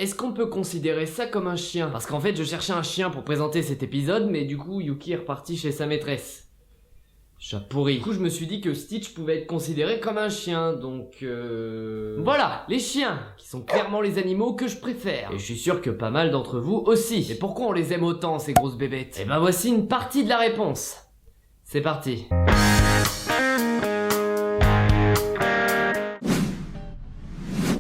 Est-ce qu'on peut considérer ça comme un chien? Parce qu'en fait, je cherchais un chien pour présenter cet épisode, mais du coup, Yuki est reparti chez sa maîtresse. Chat pourri. Du coup, je me suis dit que Stitch pouvait être considéré comme un chien, donc voilà, les chiens, qui sont clairement les animaux que je préfère. Et je suis sûr que pas mal d'entre vous aussi. Et pourquoi on les aime autant, ces grosses bébêtes? Et ben voici une partie de la réponse. C'est parti.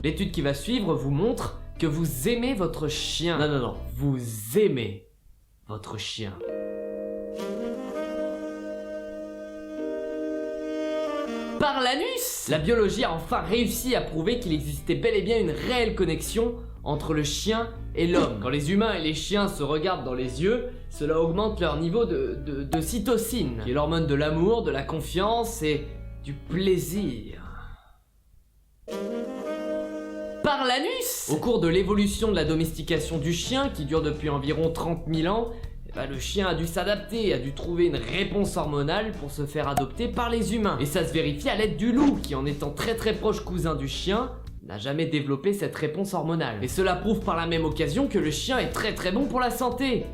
L'étude qui va suivre vous montre que vous aimez votre chien. Non, vous aimez votre chien. Par l'anus! La biologie a enfin réussi à prouver qu'il existait bel et bien une réelle connexion entre le chien et l'homme. Quand les humains et les chiens se regardent dans les yeux, cela augmente leur niveau de cytocine, qui est l'hormone de l'amour, de la confiance et du plaisir. Par l'anus! Au cours de l'évolution de la domestication du chien, qui dure depuis environ 30 000 ans, le chien a dû s'adapter, a dû trouver une réponse hormonale pour se faire adopter par les humains. Et ça se vérifie à l'aide du loup, qui en étant très proche cousin du chien, n'a jamais développé cette réponse hormonale. Et cela prouve par la même occasion que le chien est très bon pour la santé.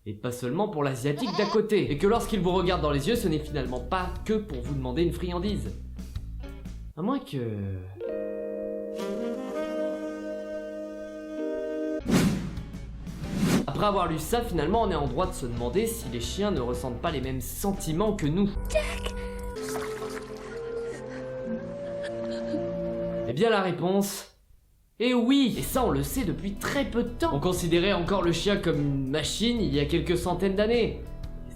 Et pas seulement pour l'asiatique d'à côté. Et que lorsqu'il vous regarde dans les yeux, ce n'est finalement pas que pour vous demander une friandise. À moins que... Après avoir lu ça, finalement, on est en droit de se demander si les chiens ne ressentent pas les mêmes sentiments que nous. Jack. Eh bien, la réponse est oui. Et ça, on le sait depuis très peu de temps. On considérait encore le chien comme une machine il y a quelques centaines d'années.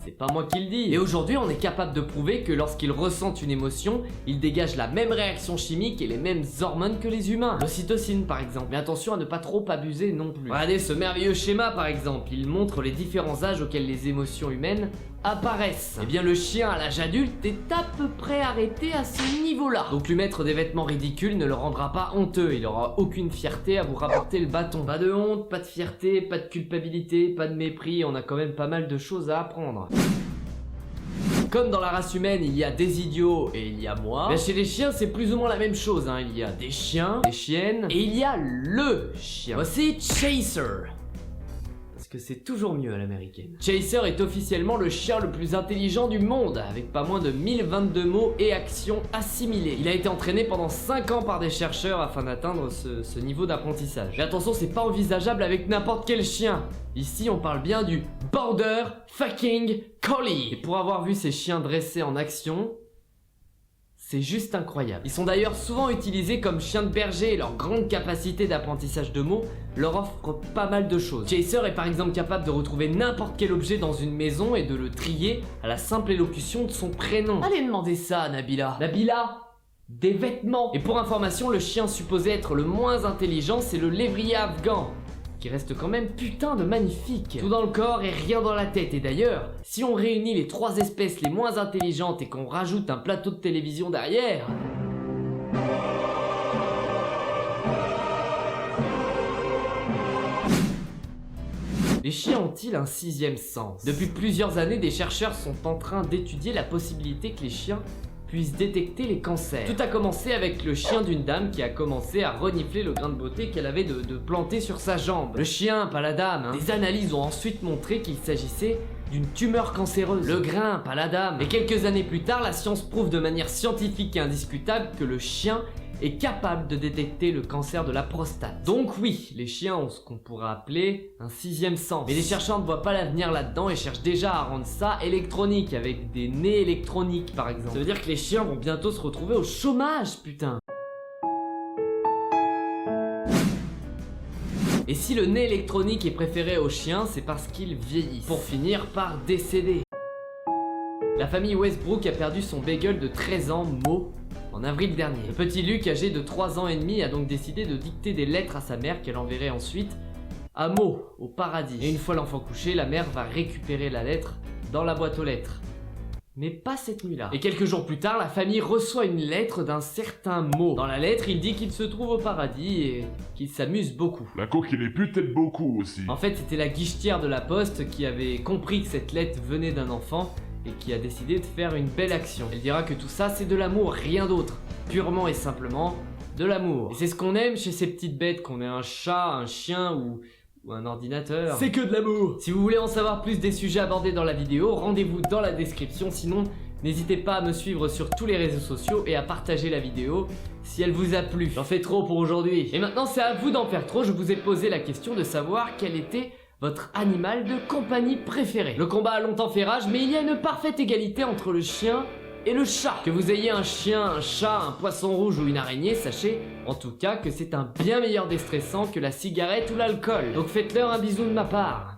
C'est pas moi qui le dis. Et aujourd'hui, on est capable de prouver que lorsqu'ils ressentent une émotion, ils dégagent la même réaction chimique et les mêmes hormones que les humains. L'ocytocine, par exemple. Mais attention à ne pas trop abuser non plus. Regardez ce merveilleux schéma, par exemple. Il montre les différents âges auxquels les émotions humaines apparaissent. Eh bien, le chien à l'âge adulte est à peu près arrêté à ce niveau-là. Donc lui mettre des vêtements ridicules ne le rendra pas honteux. Il aura aucune fierté à vous rapporter le bâton. Pas de honte, pas de fierté, pas de culpabilité, pas de mépris. On a quand même pas mal de choses à apprendre. Comme dans la race humaine, il y a des idiots et il y a moi. Mais chez les chiens, c'est plus ou moins la même chose. Il y a des chiens, des chiennes, et il y a LE chien. Voici Chaser. Parce que c'est toujours mieux à l'américaine. Chaser est officiellement le chien le plus intelligent du monde, avec pas moins de 1022 mots et actions assimilés. Il a été entraîné pendant 5 ans par des chercheurs afin d'atteindre ce niveau d'apprentissage. Mais attention, c'est pas envisageable avec n'importe quel chien. Ici, on parle bien du Border Fucking Collie. Et pour avoir vu ces chiens dressés en action, c'est juste incroyable. Ils sont d'ailleurs souvent utilisés comme chiens de berger et leur grande capacité d'apprentissage de mots leur offre pas mal de choses. Chaser est par exemple capable de retrouver n'importe quel objet dans une maison et de le trier à la simple élocution de son prénom. Allez demander ça à Nabila. Nabila, des vêtements. Et pour information, le chien supposé être le moins intelligent, c'est le lévrier afghan, qui reste quand même putain de magnifique. Tout dans le corps et rien dans la tête. Et d'ailleurs, si on réunit les 3 espèces les moins intelligentes et qu'on rajoute un plateau de télévision derrière... Les chiens ont-ils un 6e sens? Depuis plusieurs années, des chercheurs sont en train d'étudier la possibilité que les chiens puissent détecter les cancers. Tout a commencé avec le chien d'une dame qui a commencé à renifler le grain de beauté qu'elle avait de planter sur sa jambe. Le chien, pas la dame. Des analyses ont ensuite montré qu'il s'agissait d'une tumeur cancéreuse. Le grain, pas la dame. Et quelques années plus tard, la science prouve de manière scientifique et indiscutable que le chien est capable de détecter le cancer de la prostate. Donc oui, les chiens ont ce qu'on pourrait appeler un 6e sens. Mais les chercheurs ne voient pas l'avenir là-dedans et cherchent déjà à rendre ça électronique, avec des nez électroniques par exemple. Ça veut dire que les chiens vont bientôt se retrouver au chômage, putain. Et si le nez électronique est préféré aux chiens, c'est parce qu'ils vieillissent, pour finir par décéder. La famille Westbrook a perdu son beagle de 13 ans, Mo, en avril dernier. Le petit Luke, âgé de 3 ans et demi, a donc décidé de dicter des lettres à sa mère qu'elle enverrait ensuite à Mo, au paradis. Et une fois l'enfant couché, la mère va récupérer la lettre dans la boîte aux lettres. Mais pas cette nuit-là. Et quelques jours plus tard, la famille reçoit une lettre d'un certain Mo. Dans la lettre, il dit qu'il se trouve au paradis et qu'il s'amuse beaucoup. La coque, il est peut-être beaucoup aussi. En fait, c'était la guichetière de la poste qui avait compris que cette lettre venait d'un enfant et qui a décidé de faire une belle action. Elle dira que tout ça, c'est de l'amour, rien d'autre. Purement et simplement de l'amour. Et c'est ce qu'on aime chez ces petites bêtes, qu'on ait un chat, un chien ou un ordinateur. C'est que de l'amour. Si vous voulez en savoir plus des sujets abordés dans la vidéo, rendez-vous dans la description, sinon n'hésitez pas à me suivre sur tous les réseaux sociaux et à partager la vidéo si elle vous a plu. J'en fais trop pour aujourd'hui. Et maintenant c'est à vous d'en faire trop, je vous ai posé la question de savoir quel était votre animal de compagnie préféré. Le combat a longtemps fait rage, mais il y a une parfaite égalité entre le chien et le chat. Que vous ayez un chien, un chat, un poisson rouge ou une araignée, sachez en tout cas que c'est un bien meilleur déstressant que la cigarette ou l'alcool. Donc faites-leur un bisou de ma part.